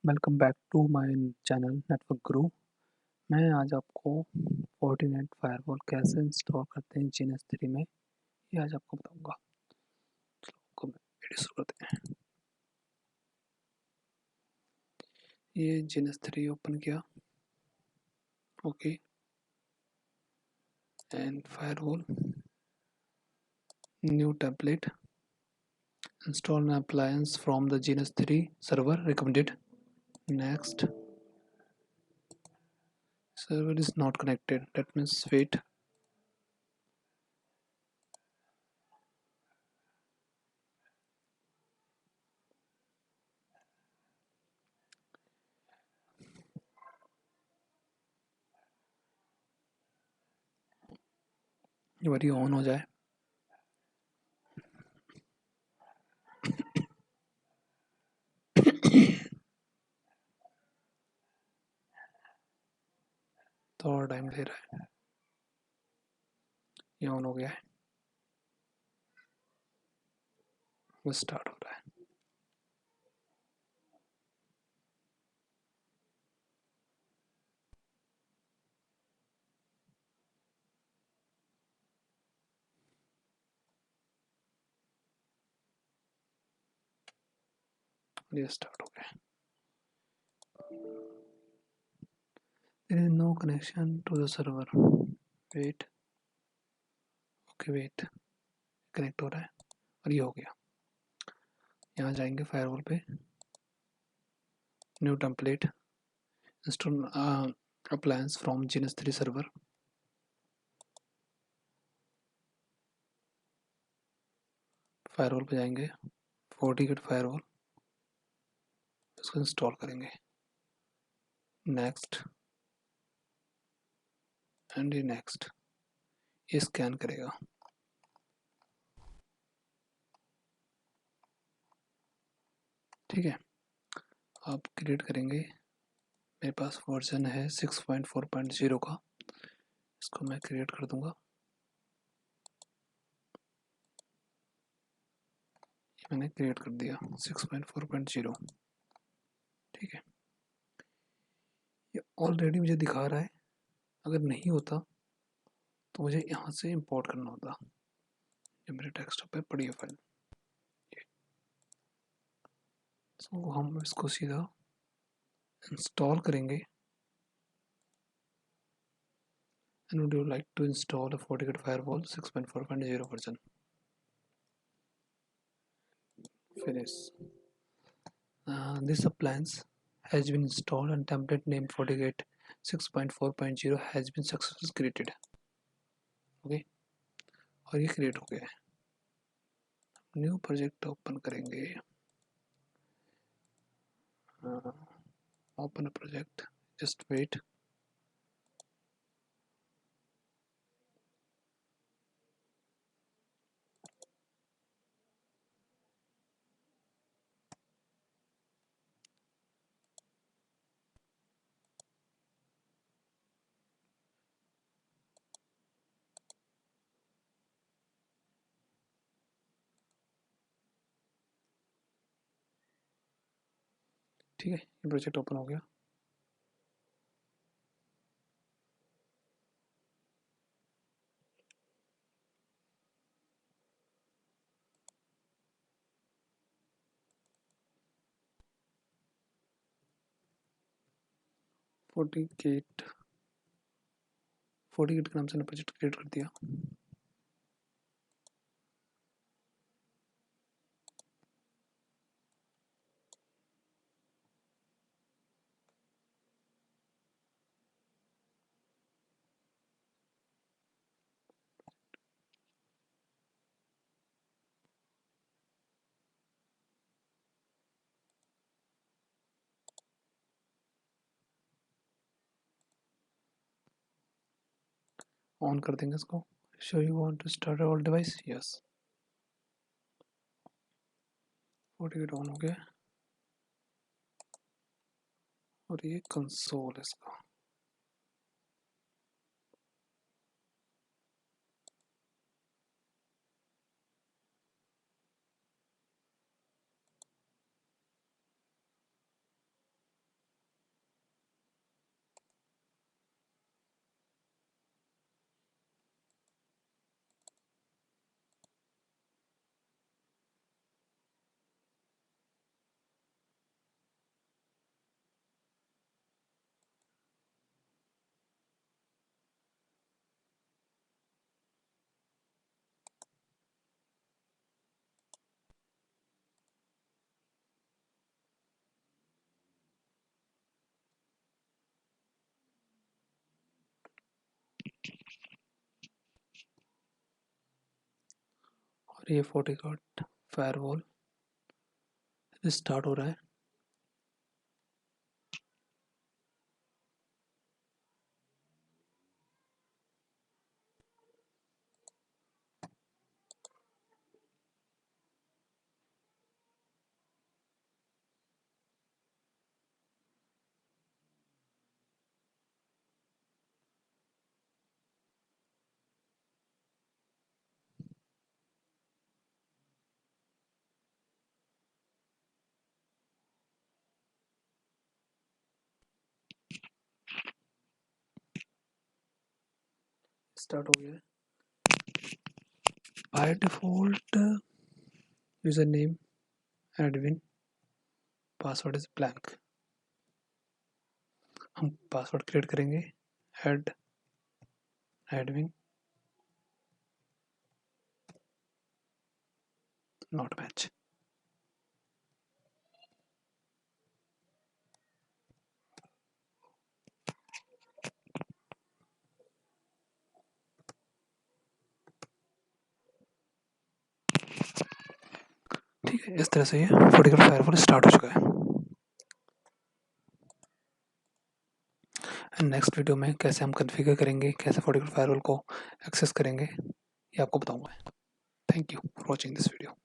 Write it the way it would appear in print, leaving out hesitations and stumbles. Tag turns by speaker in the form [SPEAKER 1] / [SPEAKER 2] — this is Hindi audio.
[SPEAKER 1] Welcome back to my channel network Guru. मैं आज आपको फोर्टिनेट फायरवॉल कैसे इंस्टॉल करते हैं GNS3 में, ये आज आपको बताऊंगा। चलो आपको वीडियो शुरू करते हैं। ये GNS3 ओपन किया, okay, and firewall new template install an appliance from the GNS3 server recommended. Next, server is not connected, that means wait. ये बारी ऑन हो जाए, थोड़ा टाइम ले रहा है। ये ऑन हो गया है, वो स्टार्ट हो रहा है। ये स्टार्ट हो गया है। There is no connection to the server. Wait, okay, wait, connect हो रहा है और ये हो गया। यहाँ जाएंगे फायरवॉल पे, new template install appliance from GNS3 server. Firewall पे जाएंगे, फोर्टिगेट फायरवॉल, इसको इंस्टॉल करेंगे। नेक्स्ट एंड नेक्स्ट, ये स्कैन करेगा। ठीक है, आप क्रिएट करेंगे। मेरे पास वर्जन है 6.4.0 का, इसको मैं क्रिएट कर दूंगा। मैंने क्रिएट कर दिया 6.4.0। ठीक है, ये ऑलरेडी मुझे दिखा रहा है। अगर नहीं होता तो मुझे यहाँ से इंपोर्ट करना होता। ये मेरे डेस्कटॉप पे पड़ी है फाइल, तो हम इसको सीधा इंस्टॉल करेंगे। And would you like to install a FortiGate firewall 6.4.0 version? Finish. This appliance has been installed and template name FortiGate 6.4.0 has been successfully created. Okay, और ये क्रिएट हो गया है। न्यू प्रोजेक्ट ओपन करेंगे। Open project, just wait. ठीक है, ये प्रोजेक्ट ओपन हो गया। FortiGate के नाम से प्रोजेक्ट क्रिएट कर दिया। ऑन कर देंगे इसको। So you want to start all device, yes. FortiGate on हो गया और ये कंसोल है इसका। और ये FortiGate फायरवॉल स्टार्ट हो रहा है। स्टार्ट हो गया है। By default user name admin, password is blank. हम पासवर्ड क्रिएट करेंगे, एड एडमिन नॉट मैच। ठीक है, इस तरह से ये FortiGate फायरवॉल स्टार्ट हो चुका है। नेक्स्ट वीडियो में कैसे हम कॉन्फ़िगर करेंगे, कैसे FortiGate फायरवॉल को एक्सेस करेंगे, ये आपको बताऊंगा। Thank you for watching this video.